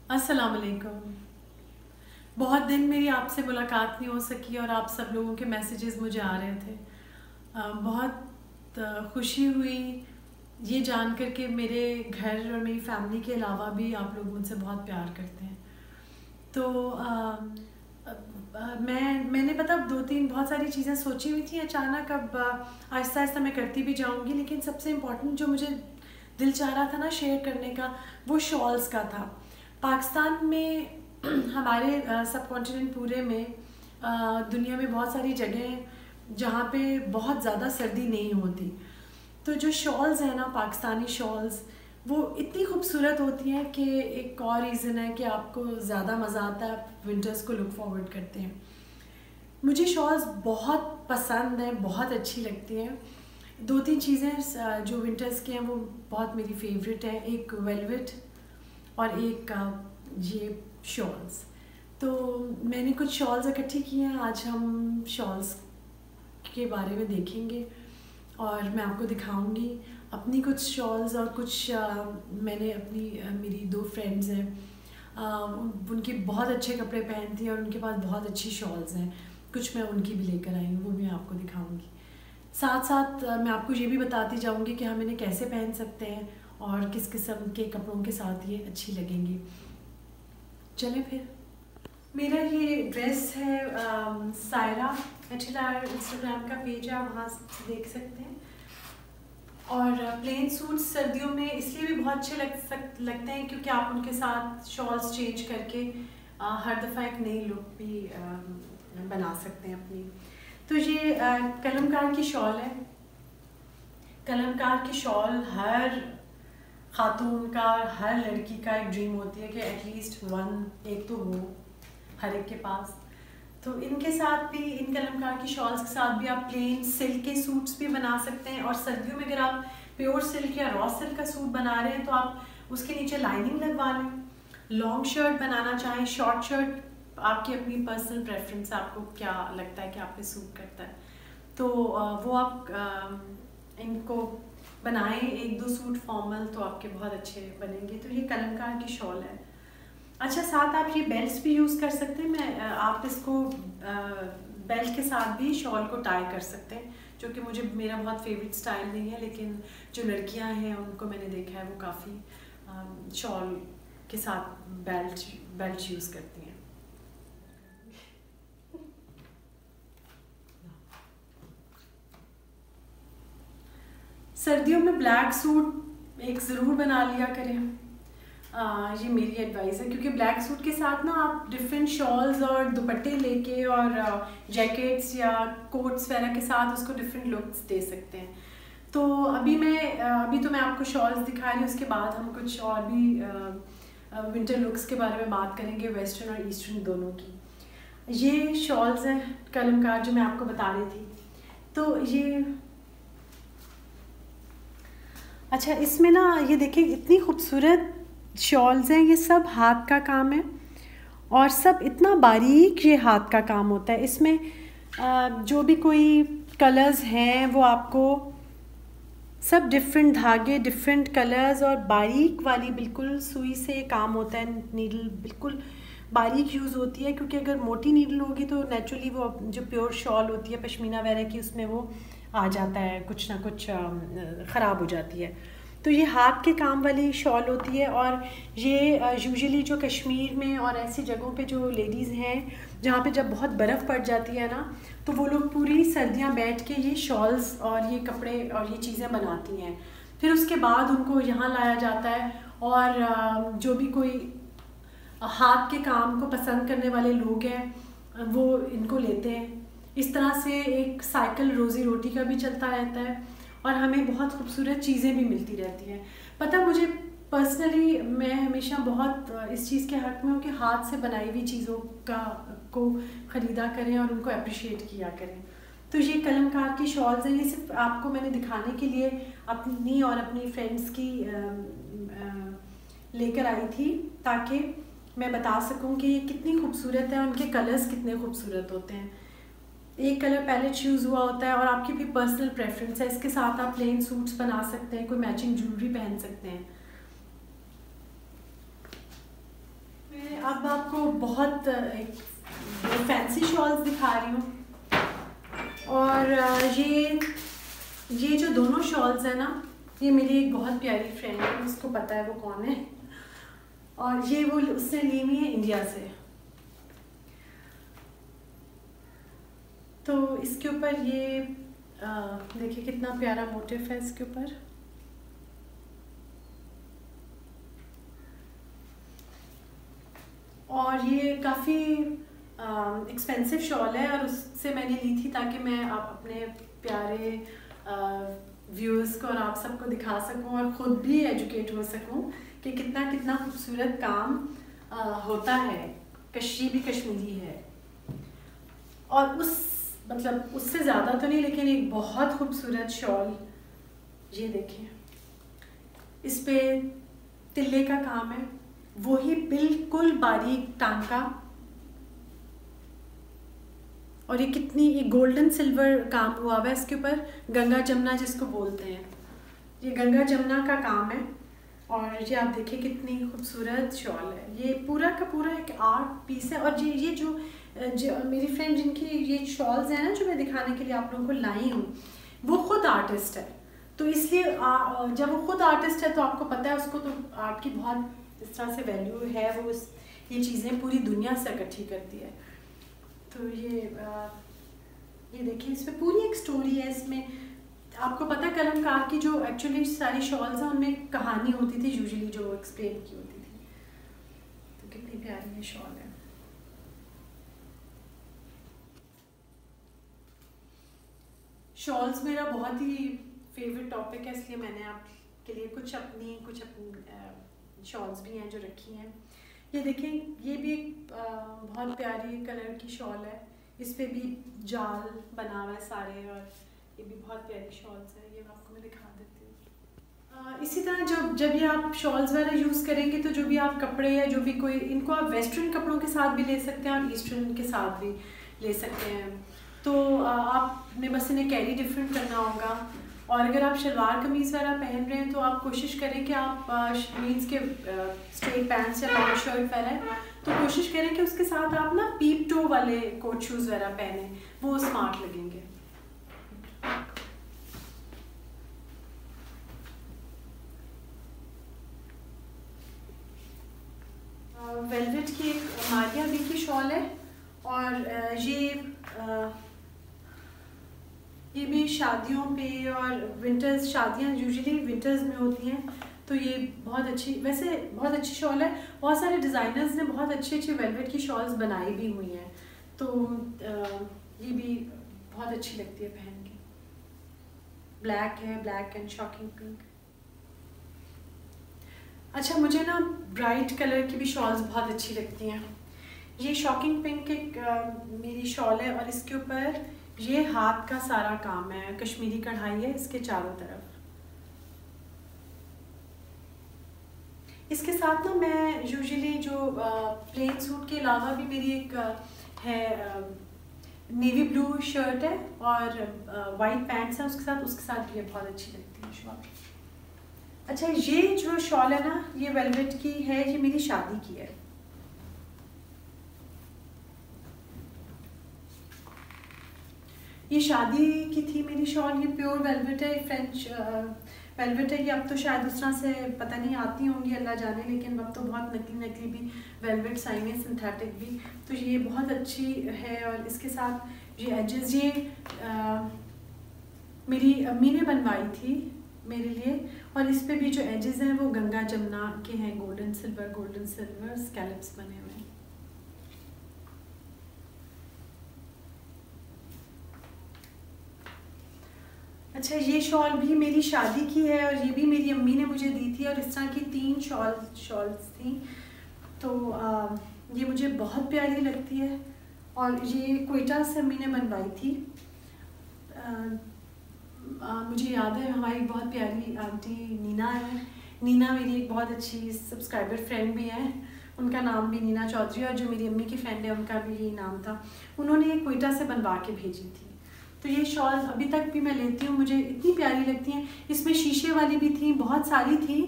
अस्सलाम वालेकुम। बहुत दिन मेरी आपसे मुलाकात नहीं हो सकी और आप सब लोगों के मैसेजेस मुझे आ रहे थे। बहुत खुशी हुई ये जानकर के मेरे घर और मेरी फैमिली के अलावा भी आप लोग मुझसे बहुत प्यार करते हैं। तो मैंने पता दो तीन बहुत सारी चीज़ें सोची हुई थी अचानक। अब आहिस्ता आहिस्ता मैं करती भी जाऊंगी, लेकिन सबसे इम्पोर्टेंट जो मुझे दिल चाह रहा था ना शेयर करने का, वो शॉल्स का था। पाकिस्तान में हमारे सब कॉन्टिनेंट पूरे में दुनिया में बहुत सारी जगह जहाँ पे बहुत ज़्यादा सर्दी नहीं होती। तो जो शॉल्स हैं ना, पाकिस्तानी शॉल्स, वो इतनी खूबसूरत होती हैं कि एक और रीज़न है कि आपको ज़्यादा मज़ा आता है, आप विंटर्स को लुक फॉरवर्ड करते हैं। मुझे शॉल्स बहुत पसंद हैं, बहुत अच्छी लगती हैं। दो तीन चीज़ें जो विंटर्स की हैं वो बहुत मेरी फेवरेट है, एक वेलवेट और एक ये शॉल्स। तो मैंने कुछ शॉल्स इकट्ठी की हैं, आज हम शॉल्स के बारे में देखेंगे और मैं आपको दिखाऊंगी अपनी कुछ शॉल्स और कुछ मैंने अपनी मेरी दो फ्रेंड्स हैं, उनके बहुत अच्छे कपड़े पहनती हैं और उनके पास बहुत अच्छी शॉल्स हैं। कुछ मैं उनकी भी लेकर आई हूँ, वो भी मैं आपको दिखाऊंगी। साथ साथ मैं आपको ये भी बताती जाऊंगी कि हम इन्हें कैसे पहन सकते हैं और किस किस्म के कपड़ों के साथ ये अच्छी लगेंगी। चलें फिर। मेरा ये ड्रेस है सायरा एचएलआर इंस्टाग्राम का पेज है, वहाँ से देख सकते हैं। और प्लेन सूट्स सर्दियों में इसलिए भी बहुत अच्छे लगते हैं क्योंकि आप उनके साथ शॉल्स चेंज करके हर दफ़ा एक नई लुक भी बना सकते हैं अपनी। तो ये कलमकार की शॉल है। कलमकार की शॉल हर खातून का, हर लड़की का एक ड्रीम होती है कि एटलीस्ट एक तो हो हर एक के पास। तो इनके साथ भी, इन कलमकार की शॉल्स के साथ भी आप प्लेन सिल्क के सूट्स भी बना सकते हैं। और सर्दियों में अगर आप प्योर सिल्क या रॉ सिल्क का सूट बना रहे हैं तो आप उसके नीचे लाइनिंग लगवा लें। लॉन्ग शर्ट बनाना चाहें, शॉर्ट शर्ट, आपकी अपनी पर्सनल प्रेफरेंस है, आपको क्या लगता है कि आप पे सूट करता है, तो वो आप इनको बनाएं एक दो सूट फॉर्मल, तो आपके बहुत अच्छे बनेंगे। तो ये कलमकार की शॉल है। अच्छा, साथ आप ये बेल्ट भी यूज़ कर सकते हैं। आप इसको बेल्ट के साथ भी शॉल को टाई कर सकते हैं, जो कि मेरा बहुत फेवरेट स्टाइल नहीं है, लेकिन जो लड़कियां हैं उनको मैंने देखा है वो काफ़ी शॉल के साथ बेल्ट यूज़ करती हैं। सर्दियों में ब्लैक सूट एक ज़रूर बना लिया करें। ये मेरी एडवाइस है, क्योंकि ब्लैक सूट के साथ ना आप डिफरेंट शॉल्स और दुपट्टे लेके और जैकेट्स या कोट्स वगैरह के साथ उसको डिफरेंट लुक्स दे सकते हैं। तो अभी तो मैं आपको शॉल्स दिखा रही हूँ, उसके बाद हम कुछ और भी विंटर लुक्स के बारे में बात करेंगे, वेस्टर्न और ईस्टर्न दोनों की। ये शॉल्स हैं कलमकार जो मैं आपको बता रही थी। तो ये अच्छा, इसमें ना ये देखिए इतनी खूबसूरत शॉल्स हैं, ये सब हाथ का काम है और सब इतना बारीक ये हाथ का काम होता है। इसमें जो भी कोई कलर्स हैं वो आपको सब डिफरेंट धागे, डिफरेंट कलर्स और बारीक वाली बिल्कुल सुई से काम होता है। नीडल बिल्कुल बारीक यूज़ होती है, क्योंकि अगर मोटी नीडल होगी तो नेचुरली वो जो प्योर शॉल होती है पश्मीना वगैरह की, उसमें वो आ जाता है, कुछ ना कुछ ख़राब हो जाती है। तो ये हाथ के काम वाली शॉल होती है। और ये यूजुअली जो कश्मीर में और ऐसी जगहों पे जो लेडीज़ हैं जहाँ पे जब बहुत बर्फ़ पड़ जाती है ना, तो वो लोग पूरी सर्दियाँ बैठ के ये शॉल्स और ये कपड़े और ये चीज़ें बनाती हैं। फिर उसके बाद उनको यहाँ लाया जाता है और जो भी कोई हाथ के काम को पसंद करने वाले लोग हैं वो इनको लेते हैं। इस तरह से एक साइकिल रोज़ी रोटी का भी चलता रहता है और हमें बहुत खूबसूरत चीज़ें भी मिलती रहती हैं। पता, मुझे पर्सनली मैं हमेशा बहुत इस चीज़ के हक़ में हूँ कि हाथ से बनाई हुई चीज़ों को ख़रीदा करें और उनको अप्रिशिएट किया करें। तो ये कलमकार की शॉल्स हैं, ये सिर्फ आपको मैंने दिखाने के लिए अपनी और अपनी फ्रेंड्स की लेकर आई थी, ताकि मैं बता सकूं कि ये कितनी खूबसूरत है, उनके कलर्स कितने खूबसूरत होते हैं। एक कलर पैलेट चूज़ हुआ होता है और आपकी भी पर्सनल प्रेफरेंस है। इसके साथ आप प्लेन सूट्स बना सकते हैं, कोई मैचिंग ज्वेलरी पहन सकते हैं। अब आपको बहुत फैंसी शॉल्स दिखा रही हूँ। और ये जो दोनों शॉल्स हैं ना, ये मेरी एक बहुत प्यारी फ्रेंड है, उसको पता है वो कौन है, और ये वो उसने ली हुई है इंडिया से। तो इसके ऊपर ये देखिए कितना प्यारा मोटिव है इसके ऊपर। और ये काफ़ी एक्सपेंसिव शॉल है, और उससे मैंने ली थी ताकि मैं आप अपने प्यारे व्यूअर्स को और आप सबको दिखा सकूं और ख़ुद भी एजुकेट हो सकूं कि कितना कितना खूबसूरत काम होता है। कश्मीरी भी कश्मीरी है, और मतलब उससे ज़्यादा तो नहीं, लेकिन एक बहुत खूबसूरत शॉल। ये देखिए, इस पे तिल्ले का काम है, वही बिल्कुल बारीक टांका, और ये कितनी एक गोल्डन सिल्वर काम हुआ हुआ है इसके ऊपर। गंगा जमुना जिसको बोलते हैं, ये गंगा जमुना का काम है। और ये आप देखिए कितनी खूबसूरत शॉल है। ये पूरा का पूरा एक आर्ट पीस है। और ये जो मेरी फ्रेंड जिनकी ये शॉल्स हैं ना, जो मैं दिखाने के लिए आप लोगों को लाई हूँ, वो खुद आर्टिस्ट है। तो इसलिए जब वो खुद आर्टिस्ट है तो आपको पता है उसको तो आर्ट की बहुत इस तरह से वैल्यू है। वो ये चीज़ें पूरी दुनिया से इकट्ठी करती है। तो ये देखिए, इसमें पूरी एक स्टोरी है। इसमें आपको पता है कलमकार की जो एक्चुअली सारी शॉल्स हैं उनमें कहानी होती थी यूजुअली, जो एक्सप्लेन की होती थी। तो कितनी प्यारी ये शॉल है। शॉल्स मेरा बहुत ही फेवरेट टॉपिक है, इसलिए मैंने आपके लिए कुछ अपनी शॉल्स भी हैं जो रखी हैं। ये देखें, ये भी एक बहुत प्यारी कलर की शॉल है। इस पे भी जाल बना हुआ है सारे, और ये भी बहुत प्यारी शॉल्स है। ये आपको मैं दिखा देती हूँ। इसी तरह जब ये आप शॉल्स वगैरह यूज़ करेंगे तो जो भी आप कपड़े या जो भी कोई, इनको आप वेस्टर्न कपड़ों के साथ भी ले सकते हैं और ईस्टर्न के साथ भी ले सकते हैं। तो आपने बस इन्हें कैरी डिफरेंट करना होगा। और अगर आप शलवार कमीज़ वगैरह पहन रहे हैं तो आप कोशिश करें कि आप मीन्स के स्ट्रेट पैंट्स या लॉन्ग शर्ट पहने, तो कोशिश करें कि उसके साथ आप ना पीप टो वाले कोट शूज़ वगैरह पहने, वो स्मार्ट लगेंगे। वेलवेट की एक मारिया बी की शॉल है, और ये भी शादियों पे और विंटर्स, शादियाँ यूजुअली विंटर्स में होती हैं, तो ये बहुत अच्छी, वैसे बहुत अच्छी शॉल है। बहुत सारे डिज़ाइनर्स ने बहुत अच्छी अच्छी वेलवेट की शॉल्स बनाई भी हुई हैं, तो ये भी बहुत अच्छी लगती है पहन के। ब्लैक है, ब्लैक एंड शॉकिंग पिंक। अच्छा, मुझे ना ब्राइट कलर की भी शॉल्स बहुत अच्छी लगती हैं। ये शॉकिंग पिंक एक मेरी शॉल है, और इसके ऊपर ये हाथ का सारा काम है, कश्मीरी कढ़ाई है इसके चारों तरफ। इसके साथ ना मैं यूजुअली जो प्लेन सूट के अलावा भी मेरी एक है नेवी ब्लू शर्ट है और वाइट पैंट्स है उसके साथ भी बहुत अच्छी लगती है शॉल। अच्छा, ये जो शॉल है ना, ये वेलवेट की है, ये मेरी शादी की है। ये शादी की थी मेरी शॉल। ये प्योर वेलवेट है, फ्रेंच वेलवेट है। ये अब तो शायद उस तरह से पता नहीं आती होंगी, अल्लाह जाने, लेकिन अब तो बहुत नकली नकली भी वेलवेट्स आई हैं, सिंथेटिक भी। तो ये बहुत अच्छी है। और इसके साथ ये एजेस, ये मेरी अम्मी ने बनवाई थी मेरे लिए, और इस पे भी जो एजेस हैं वो गंगा जमुना के हैं, गोल्डन सिल्वर स्कैलप्स बने हुए हैं। अच्छा, ये शॉल भी मेरी शादी की है, और ये भी मेरी अम्मी ने मुझे दी थी, और इस तरह की 3 शॉल्स थी। तो ये मुझे बहुत प्यारी लगती है, और ये क्वेटा से अम्मी ने बनवाई थी। मुझे याद है, हमारी बहुत प्यारी आंटी नीना है। नीना मेरी एक बहुत अच्छी सब्सक्राइबर फ्रेंड भी है, उनका नाम भी नीना चौधरी, और जो मेरी अम्मी की फ्रेंड है उनका भी यही नाम था। उन्होंने ये क्वेटा से बनवा के भेजी थी। तो ये शॉल अभी तक भी मैं लेती हूँ, मुझे इतनी प्यारी लगती हैं। इसमें शीशे वाली भी थी, बहुत सारी थी,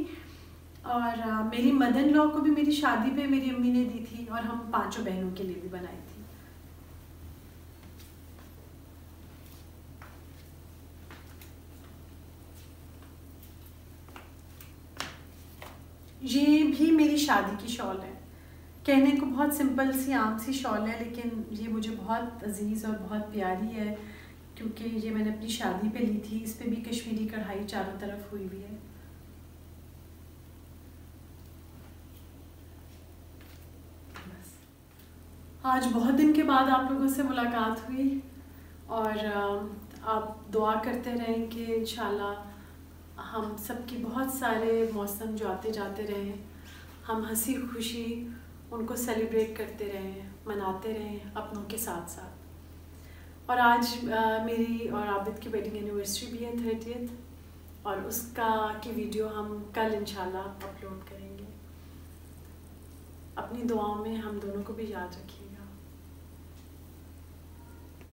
और मेरी मदर इन लॉ को भी मेरी शादी पे मेरी अम्मी ने दी थी, और हम 5 बहनों के लिए भी बनाई थी। ये भी मेरी शादी की शॉल है। कहने को बहुत सिंपल सी आम सी शॉल है, लेकिन ये मुझे बहुत अजीज़ और बहुत प्यारी है, क्योंकि ये मैंने अपनी शादी पे ली थी। इस पे भी कश्मीरी कढ़ाई चारों तरफ हुई हुई है। बस आज बहुत दिन के बाद आप लोगों से मुलाकात हुई, और आप दुआ करते रहें कि इंशाल्लाह हम सबकी बहुत सारे मौसम जो आते जाते रहें, हम हंसी खुशी उनको सेलिब्रेट करते रहें, मनाते रहें अपनों के साथ साथ। और आज मेरी और आबिद की वेडिंग एनिवर्सरी भी है 30th, और उसका की वीडियो हम कल इंशाल्लाह अपलोड करेंगे। अपनी दुआओं में हम दोनों को भी याद रखिए।